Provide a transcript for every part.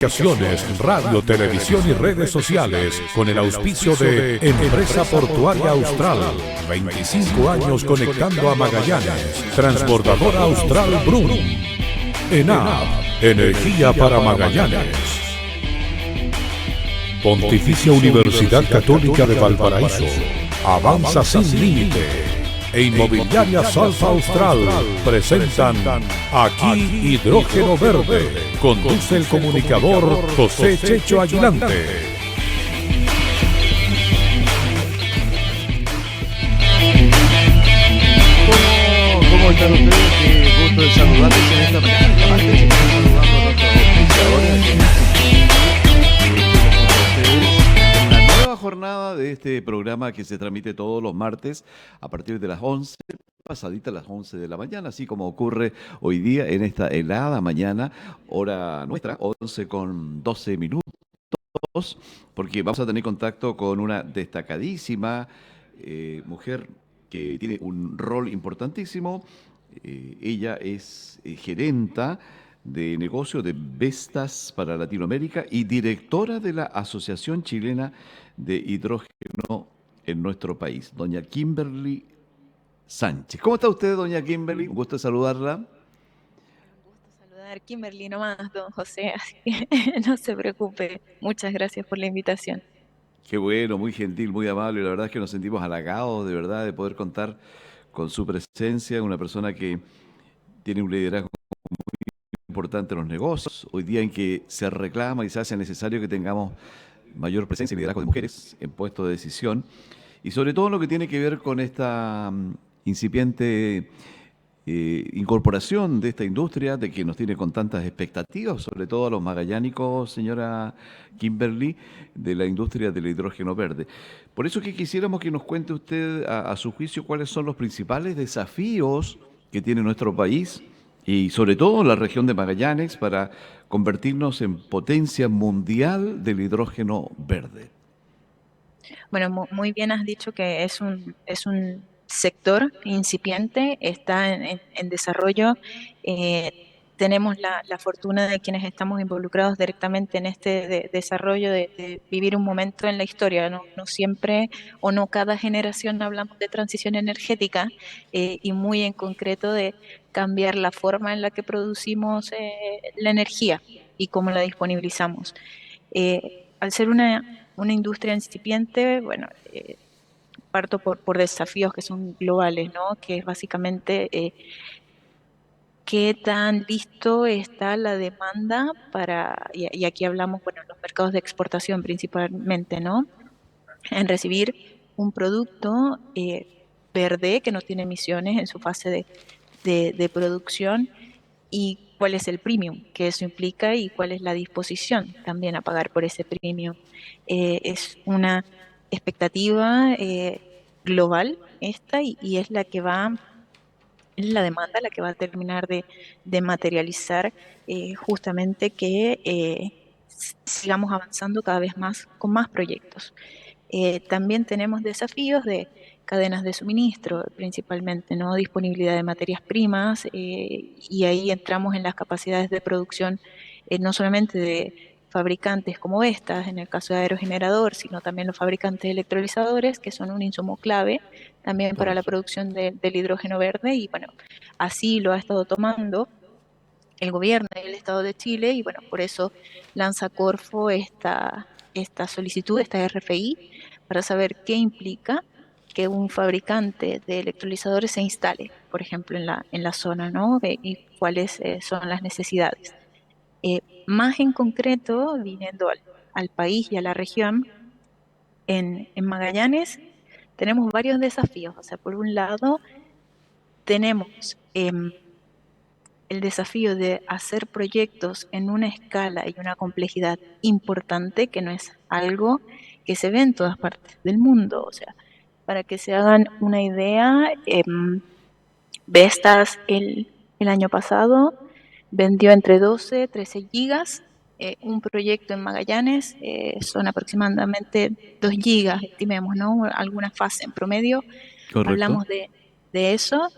Comunicaciones, radio, televisión y redes sociales con el auspicio de Empresa Portuaria Austral. 25 años conectando a Magallanes. Transbordadora Austral Brum. ENAP, energía para Magallanes. Pontificia Universidad Católica de Valparaíso. Avanza sin límite. E Inmobiliaria Salfa Austral presentan Aquí Hidrógeno Verde. Conduce el comunicador José Checho Aguilante. ¿Cómo están ustedes? Qué gusto de saludarles en esta mañana. Estamos saludando a nuestros auspiciadores en una nueva jornada de este programa que se transmite todos los martes a partir de las 11, pasadita las 11 de la mañana, así como ocurre hoy día en esta helada mañana, hora nuestra, 11 con 12 minutos, porque vamos a tener contacto con una destacadísima mujer que tiene un rol importantísimo. Ella es gerenta de negocio de Vestas para Latinoamérica y directora de la Asociación Chilena de Hidrógeno en nuestro país, doña Kimberly Sánchez. ¿Cómo está usted, doña Kimberly? Un gusto saludarla. Un gusto saludar, Kimberly nomás, don José, así que no se preocupe. Muchas gracias por la invitación. Qué bueno, muy gentil, muy amable. La verdad es que nos sentimos halagados, de verdad, de poder contar con su presencia, una persona que tiene un liderazgo importante en los negocios. Hoy día en que se reclama y se hace necesario que tengamos mayor presencia y liderazgo de mujeres en puestos de decisión, y sobre todo lo que tiene que ver con esta incipiente incorporación de esta industria, de que nos tiene con tantas expectativas, sobre todo a los magallánicos, señora Kimberly, de la industria del hidrógeno verde. Por eso que quisiéramos que nos cuente usted, a su juicio, cuáles son los principales desafíos que tiene nuestro país y sobre todo la región de Magallanes para convertirnos en potencia mundial del hidrógeno verde. Bueno, muy bien has dicho que es un sector incipiente, está en desarrollo. Tenemos la fortuna de quienes estamos involucrados directamente en este desarrollo de vivir un momento en la historia. No siempre o no cada generación hablamos de transición energética y muy en concreto de cambiar la forma en la que producimos la energía y cómo la disponibilizamos. Al ser una industria incipiente, bueno, parto por desafíos que son globales, ¿no? Que es básicamente qué tan listo está la demanda para, y aquí hablamos, bueno, los mercados de exportación principalmente, ¿no? En recibir un producto verde que no tiene emisiones en su fase de producción y cuál es el premium que eso implica y cuál es la disposición también a pagar por ese premium. Es una expectativa global esta y es la que es la demanda la que va a terminar de materializar justamente que sigamos avanzando cada vez más con más proyectos. También tenemos desafíos de cadenas de suministro, principalmente, ¿no? Disponibilidad de materias primas, y ahí entramos en las capacidades de producción, no solamente de fabricantes como Vestas, en el caso de aerogenerador, sino también los fabricantes de electrolizadores, que son un insumo clave también para la Correcto. producción del hidrógeno verde, y bueno, así lo ha estado tomando el gobierno y el Estado de Chile, y bueno, por eso lanza Corfo esta solicitud, esta RFI, para saber qué implica que un fabricante de electrolizadores se instale, por ejemplo, en la zona, ¿no? Y cuáles son las necesidades. Más en concreto, viniendo al país y a la región, en Magallanes tenemos varios desafíos. O sea, por un lado, tenemos el desafío de hacer proyectos en una escala y una complejidad importante, que no es algo que se ve en todas partes del mundo. O sea, para que se hagan una idea, Vestas el año pasado vendió entre 12 y 13 gigas. Un proyecto en Magallanes son aproximadamente 2 gigas, estimemos, ¿no? Alguna fase en promedio. Correcto. Hablamos de eso,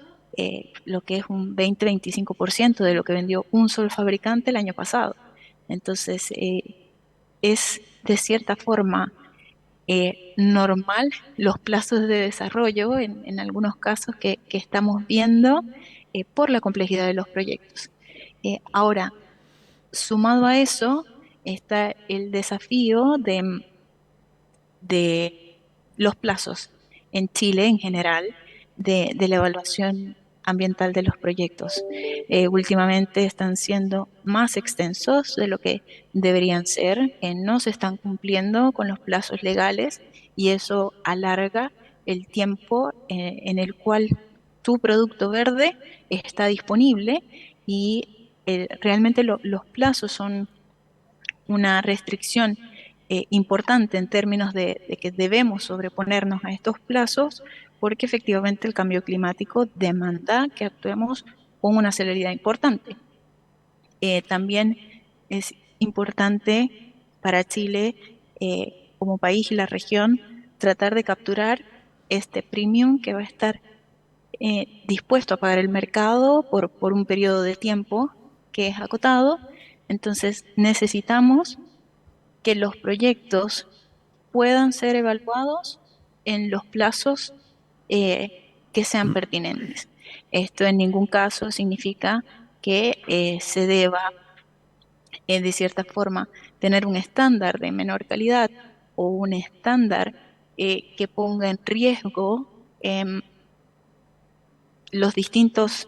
lo que es un 20-25% de lo que vendió un solo fabricante el año pasado. Entonces, es de cierta forma normal los plazos de desarrollo en algunos casos que estamos viendo por la complejidad de los proyectos. Ahora, sumado a eso, está el desafío de los plazos en Chile en general de la evaluación ambiental de los proyectos. Últimamente están siendo más extensos de lo que deberían ser, no se están cumpliendo con los plazos legales y eso alarga el tiempo en el cual tu producto verde está disponible y realmente los plazos son una restricción importante en términos de que debemos sobreponernos a estos plazos porque efectivamente el cambio climático demanda que actuemos con una celeridad importante. También es importante para Chile como país y la región tratar de capturar este premium que va a estar dispuesto a pagar el mercado por un periodo de tiempo que es acotado. Entonces necesitamos que los proyectos puedan ser evaluados en los plazos que sean pertinentes. Esto en ningún caso significa que se deba, de cierta forma, tener un estándar de menor calidad o un estándar que ponga en riesgo los distintos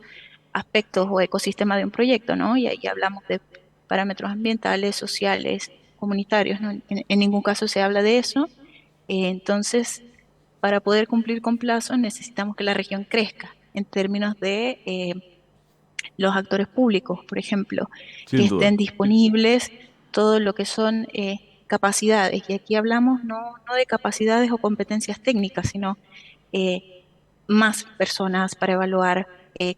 aspectos o ecosistemas de un proyecto, ¿no? Y ahí hablamos de parámetros ambientales, sociales, comunitarios, ¿no? En ningún caso se habla de eso. Entonces, para poder cumplir con plazos necesitamos que la región crezca en términos de los actores públicos, por ejemplo, que Sin duda. estén disponibles todo lo que son capacidades. Y aquí hablamos no de capacidades o competencias técnicas, sino más personas para evaluar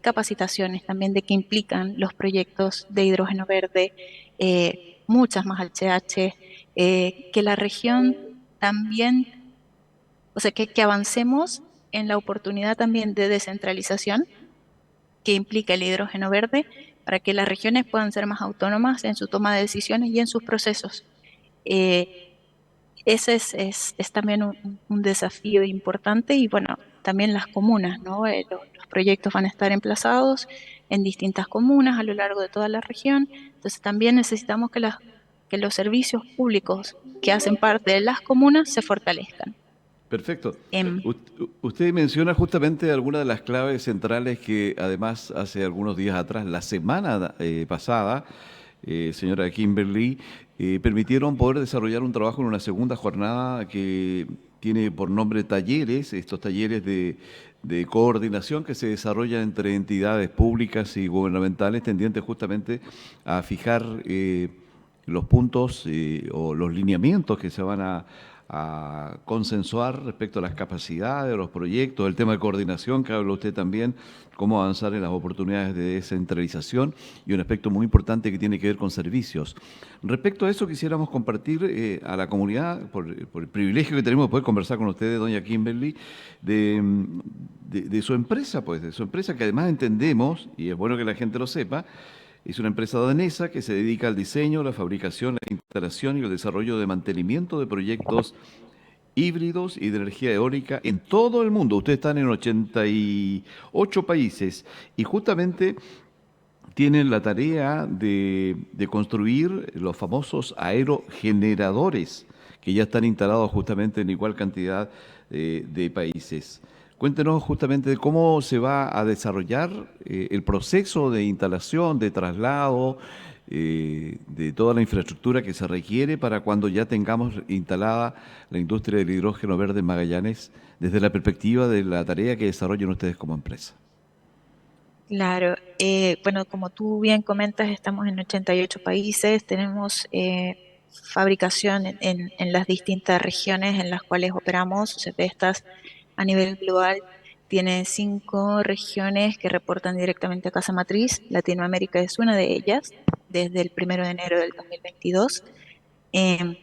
capacitaciones también de qué implican los proyectos de hidrógeno verde, muchas más HH, que la región también, o sea, que avancemos en la oportunidad también de descentralización que implica el hidrógeno verde para que las regiones puedan ser más autónomas en su toma de decisiones y en sus procesos. Eh, ese es también un desafío importante y bueno, también las comunas, ¿no? Los proyectos van a estar emplazados en distintas comunas a lo largo de toda la región, entonces también necesitamos que los servicios públicos que hacen parte de las comunas se fortalezcan. Perfecto. Em, Usted menciona justamente algunas de las claves centrales que además hace algunos días atrás, la semana pasada, señora Kimberly, permitieron poder desarrollar un trabajo en una segunda jornada que tiene por nombre talleres, estos talleres de coordinación que se desarrollan entre entidades públicas y gubernamentales tendientes justamente a fijar los puntos o los lineamientos que se van a consensuar respecto a las capacidades, de los proyectos, el tema de coordinación que habla usted también, cómo avanzar en las oportunidades de descentralización y un aspecto muy importante que tiene que ver con servicios. Respecto a eso quisiéramos compartir a la comunidad, por el privilegio que tenemos de poder conversar con ustedes, doña Kimberly, de su empresa, pues, de su empresa que además entendemos, y es bueno que la gente lo sepa, es una empresa danesa que se dedica al diseño, la fabricación, la instalación y el desarrollo de mantenimiento de proyectos híbridos y de energía eólica en todo el mundo. Ustedes están en 88 países y justamente tienen la tarea de construir los famosos aerogeneradores que ya están instalados justamente en igual cantidad de países. Cuéntenos justamente de cómo se va a desarrollar el proceso de instalación, de traslado, de toda la infraestructura que se requiere para cuando ya tengamos instalada la industria del hidrógeno verde en Magallanes, desde la perspectiva de la tarea que desarrollen ustedes como empresa. Claro, bueno, como tú bien comentas, estamos en 88 países, tenemos fabricación en las distintas regiones en las cuales operamos, o sea, de estas a nivel global, tiene 5 regiones que reportan directamente a Casa Matriz, Latinoamérica es una de ellas, desde el 1 de enero del 2022. Em,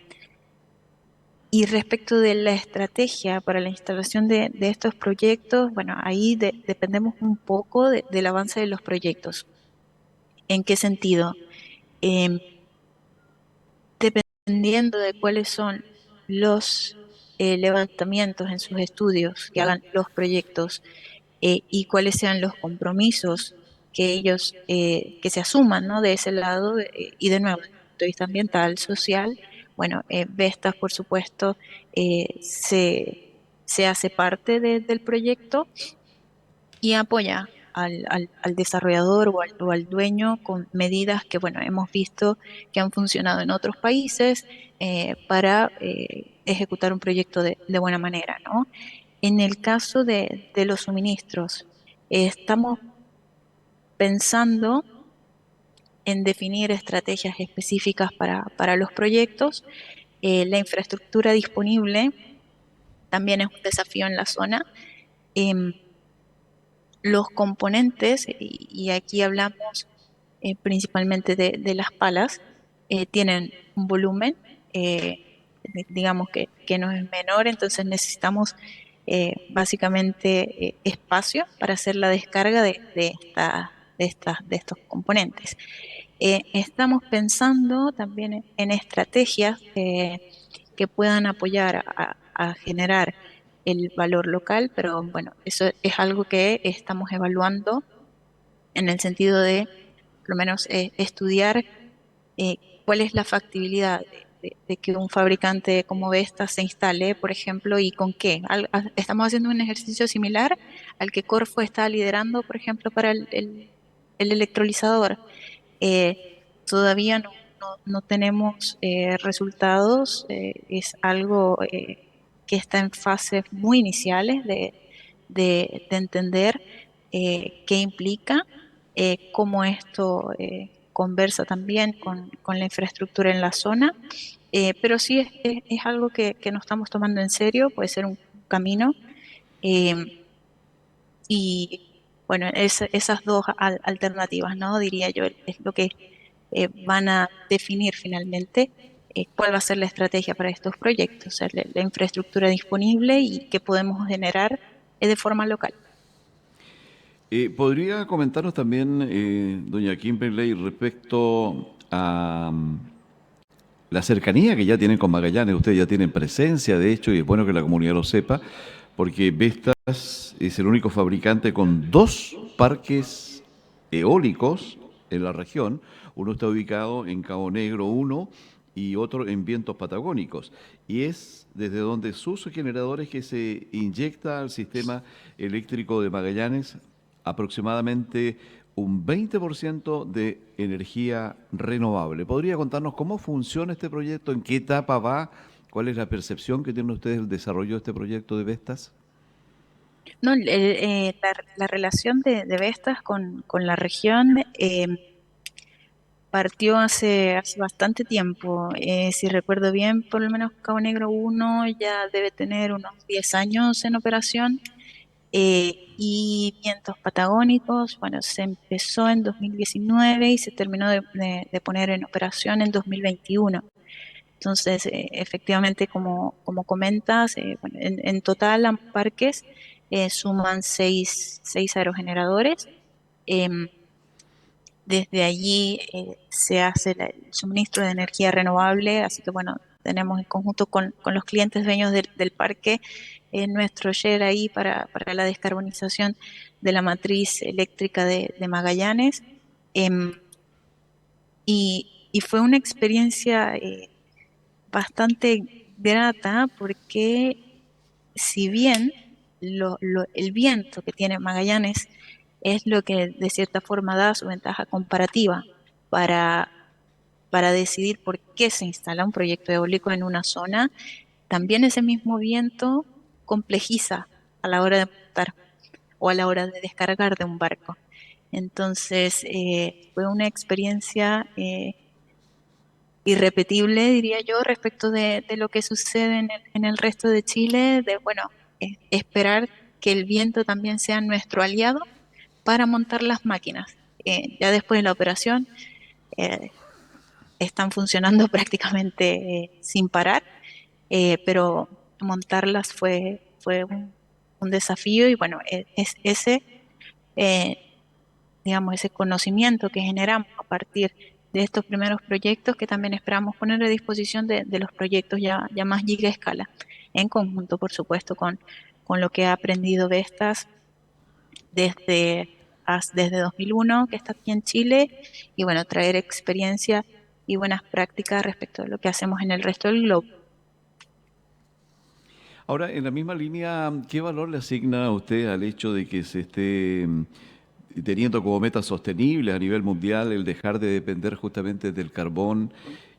y respecto de la estrategia para la instalación de estos proyectos, bueno, ahí dependemos un poco del avance de los proyectos. ¿En qué sentido? Em, dependiendo de cuáles son los levantamientos en sus estudios que hagan los proyectos y cuáles sean los compromisos que ellos que se asuman, ¿no? De ese lado y de nuevo, desde el punto de vista ambiental, social, bueno, Vestas, por supuesto, se hace parte del proyecto y apoya al desarrollador o al dueño con medidas que, bueno, hemos visto que han funcionado en otros países para ejecutar un proyecto de buena manera, ¿no? En el caso de los suministros, estamos pensando en definir estrategias específicas para los proyectos. La infraestructura disponible también es un desafío en la zona. Em, los componentes, y aquí hablamos principalmente de las palas, tienen un volumen, digamos que no es menor, entonces necesitamos básicamente espacio para hacer la descarga de estos componentes. Estamos pensando también en estrategias que puedan apoyar a generar el valor local, pero bueno, eso es algo que estamos evaluando en el sentido de, por lo menos, estudiar eh, cuál es la factibilidad de que un fabricante como Vestas se instale, por ejemplo, y con qué. Estamos haciendo un ejercicio similar al que Corfo está liderando, por ejemplo, para el electrolizador. Todavía no tenemos resultados, es algo que está en fases muy iniciales de entender qué implica, cómo esto conversa también con la infraestructura en la zona, pero sí es algo que nos estamos tomando en serio, puede ser un camino. eh, y bueno, esas dos alternativas, ¿no? Diría yo, es lo que van a definir finalmente cuál va a ser la estrategia para estos proyectos, o sea, la infraestructura disponible y qué podemos generar de forma local. ¿Podría comentarnos también, doña Kimberley, respecto a la cercanía que ya tienen con Magallanes? Ustedes ya tienen presencia, de hecho, y es bueno que la comunidad lo sepa, porque Vestas es el único fabricante con dos parques eólicos en la región. Uno está ubicado en Cabo Negro 1 y otro en Vientos Patagónicos. Y es desde donde sus generadores que se inyecta al sistema eléctrico de Magallanes aproximadamente un 20% de energía renovable. ¿Podría contarnos cómo funciona este proyecto? ¿En qué etapa va? ¿Cuál es la percepción que tienen ustedes del desarrollo de este proyecto de Vestas? No, la relación de Vestas con la región partió hace bastante tiempo. Si recuerdo bien, por lo menos Cabo Negro 1 ya debe tener unos 10 años en operación. Y Vientos Patagónicos, bueno, se empezó en 2019 y se terminó de poner en operación en 2021. Entonces, efectivamente, como comentas, bueno, en total ambos parques suman seis aerogeneradores. Em, Desde allí se hace el suministro de energía renovable, así que bueno, tenemos en conjunto con los clientes dueños del parque nuestro share ahí para la descarbonización de la matriz eléctrica de Magallanes. Em, y fue una experiencia bastante grata porque si bien el viento que tiene Magallanes es lo que de cierta forma da su ventaja comparativa para, para decidir por qué se instala un proyecto eólico en una zona, también ese mismo viento complejiza a la hora de montar o a la hora de descargar de un barco. Entonces, fue una experiencia irrepetible, diría yo, respecto de lo que sucede en el resto de Chile, de, bueno, esperar que el viento también sea nuestro aliado para montar las máquinas. Ya después de la operación eh, están funcionando prácticamente sin parar, pero montarlas fue un desafío y bueno, es ese, eh, digamos, ese conocimiento que generamos a partir estos primeros proyectos que también esperamos poner a disposición de los proyectos ya más giga escala, en conjunto, por supuesto, con lo que ha aprendido Vestas desde 2001, que está aquí en Chile, y bueno, traer experiencia y buenas prácticas respecto de lo que hacemos en el resto del globo. Ahora, en la misma línea, ¿qué valor le asigna a usted al hecho de que se esté teniendo como meta sostenible a nivel mundial el dejar de depender justamente del carbón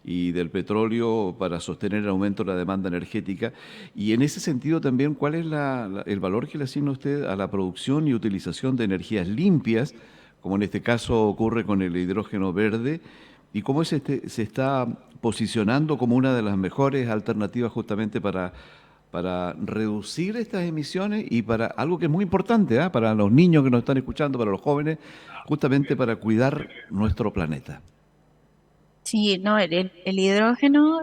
y del petróleo para sostener el aumento de la demanda energética? Y en ese sentido también, ¿cuál es el valor que le asigna usted a la producción y utilización de energías limpias, como en este caso ocurre con el hidrógeno verde? ¿Y cómo se está posicionando como una de las mejores alternativas justamente para reducir estas emisiones y para algo que es muy importante, ¿ah? Para los niños que nos están escuchando, para los jóvenes, justamente para cuidar nuestro planeta? Sí, no, el hidrógeno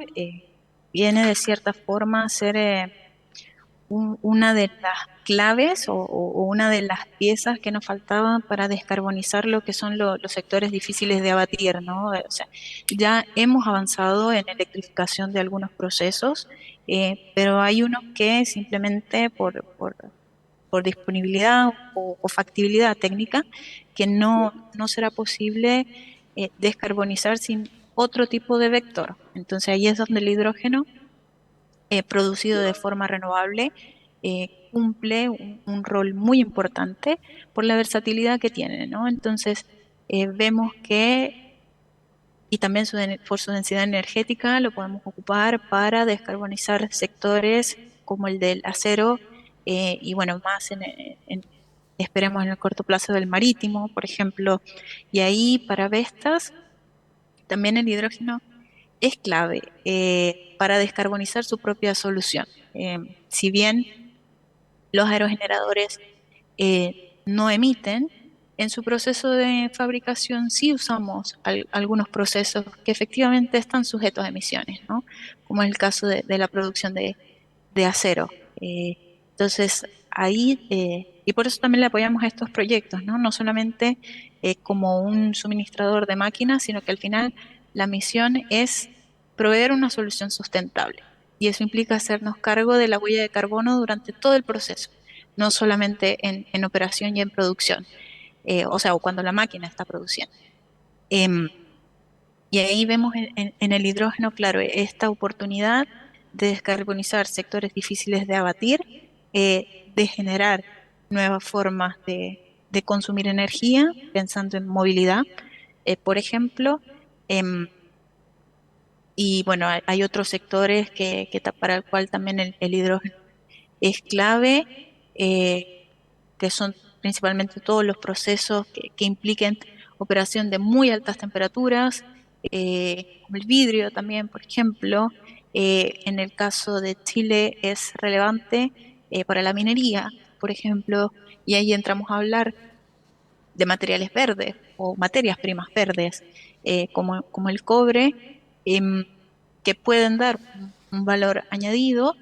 viene de cierta forma a ser una de las claves o una de las piezas que nos faltaban para descarbonizar lo que son los sectores difíciles de abatir, ¿no? O sea, ya hemos avanzado en electrificación de algunos procesos, pero hay unos que simplemente por disponibilidad o factibilidad técnica, que no será posible descarbonizar sin otro tipo de vector. Entonces ahí es donde el hidrógeno producido de forma renovable cumple un rol muy importante por la versatilidad que tiene, ¿no? Entonces vemos que, y también por su densidad energética, lo podemos ocupar para descarbonizar sectores como el del acero y bueno, más esperemos en el corto plazo del marítimo, por ejemplo. Y ahí para Vestas también el hidrógeno es clave para descarbonizar su propia solución. Si bien los aerogeneradores no emiten, en su proceso de fabricación sí usamos algunos procesos que efectivamente están sujetos a emisiones, ¿no? Como es el caso de la producción de acero. Entonces, ahí, y por eso también le apoyamos a estos proyectos, ¿no? No solamente como un suministrador de máquinas, sino que al final la misión es proveer una solución sustentable. Y eso implica hacernos cargo de la huella de carbono durante todo el proceso, no solamente en operación y en producción, o cuando la máquina está produciendo. Em, y ahí vemos en el hidrógeno, claro, esta oportunidad de descarbonizar sectores difíciles de abatir, de generar nuevas formas de consumir energía, pensando en movilidad, por ejemplo. em, y bueno, hay otros sectores para el cual también el hidrógeno es clave, que son principalmente todos los procesos que impliquen operación de muy altas temperaturas, como el vidrio también, por ejemplo. En el caso de Chile es relevante para la minería, por ejemplo, y ahí entramos a hablar de materiales verdes o materias primas verdes, como el cobre, que pueden dar un valor añadido,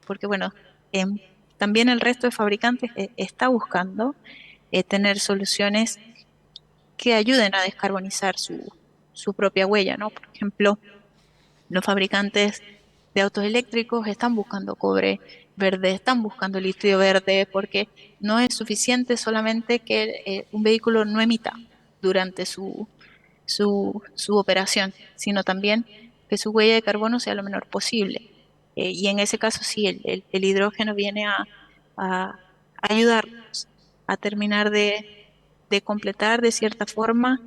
porque bueno, em, también el resto de fabricantes está buscando tener soluciones que ayuden a descarbonizar su propia huella, ¿no? Por ejemplo, los fabricantes de autos eléctricos están buscando cobre verde, están buscando litio verde, porque no es suficiente solamente que un vehículo no emita durante su operación, sino también que su huella de carbono sea lo menor posible. Y en ese caso sí, el hidrógeno viene a ayudarnos a terminar de completar de cierta forma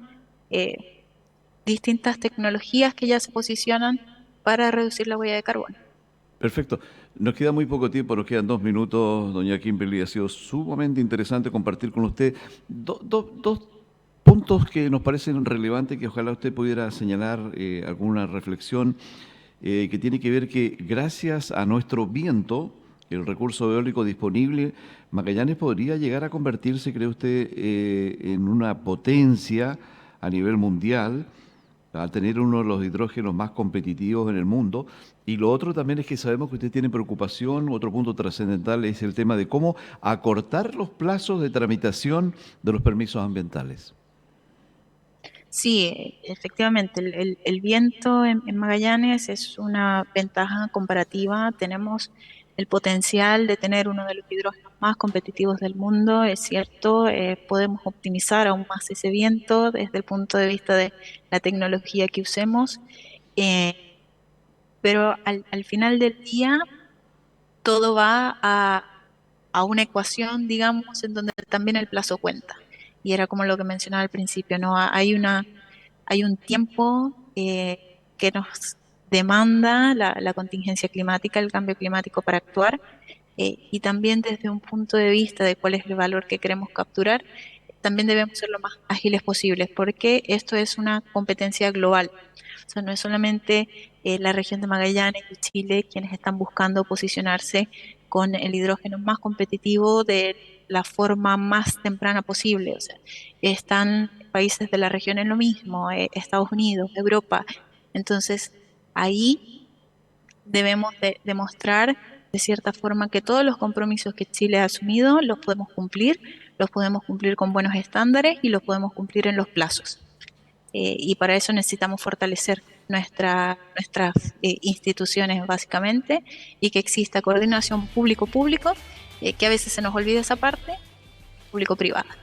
eh, distintas tecnologías que ya se posicionan para reducir la huella de carbono. Perfecto. Nos queda muy poco tiempo, nos quedan 2 minutos, doña Kimberly. Ha sido sumamente interesante compartir con usted dos puntos que nos parecen relevantes, que ojalá usted pudiera señalar alguna reflexión que tiene que ver que gracias a nuestro viento, el recurso eólico disponible, Magallanes podría llegar a convertirse, ¿cree usted, en una potencia a nivel mundial, al tener uno de los hidrógenos más competitivos en el mundo? Y lo otro también es que sabemos que usted tiene preocupación, otro punto trascendental es el tema de cómo acortar los plazos de tramitación de los permisos ambientales. Sí, efectivamente, el viento en Magallanes es una ventaja comparativa. Tenemos el potencial de tener uno de los hidrógenos más competitivos del mundo, es cierto. Podemos optimizar aún más ese viento desde el punto de vista de la tecnología que usemos, eh, pero al final del día todo va a una ecuación, digamos, en donde también el plazo cuenta. Y era como lo que mencionaba al principio, ¿no? Hay un tiempo que nos demanda la contingencia climática, el cambio climático para actuar, y también desde un punto de vista de cuál es el valor que queremos capturar, también debemos ser lo más ágiles posibles, porque esto es una competencia global. O sea, no es solamente la región de Magallanes y Chile quienes están buscando posicionarse con el hidrógeno más competitivo de la forma más temprana posible. O sea, están países de la región en lo mismo, Estados Unidos, Europa. Entonces, ahí debemos demostrar de cierta forma que todos los compromisos que Chile ha asumido los podemos cumplir con buenos estándares y los podemos cumplir en los plazos. Y para eso necesitamos fortalecer nuestras instituciones básicamente, y que exista coordinación público-público, que a veces se nos olvida esa parte, público-privada.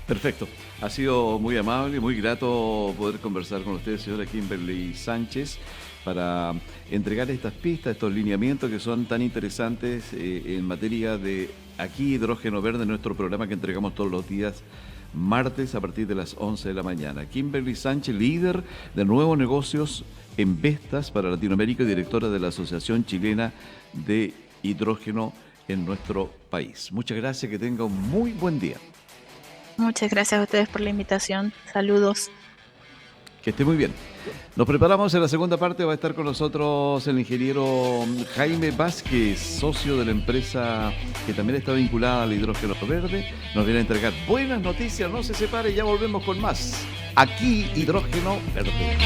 Perfecto. Ha sido muy amable, muy grato poder conversar con usted, señora Kimberly Sánchez, para entregar estas pistas, estos lineamientos que son tan interesantes en materia de aquí hidrógeno verde, nuestro programa que entregamos todos los días martes a partir de las 11 de la mañana. Kimberly Sánchez, líder de nuevos negocios en Vestas para Latinoamérica y directora de la Asociación Chilena de Hidrógeno en nuestro país. Muchas gracias, que tenga un muy buen día. Muchas gracias a ustedes por la invitación. Saludos. Que esté muy bien. Nos preparamos en la segunda parte. Va a estar con nosotros el ingeniero Jaime Vázquez, socio de la empresa que también está vinculada al hidrógeno verde. Nos viene a entregar buenas noticias. No se separe, ya volvemos con más. Aquí, hidrógeno verde.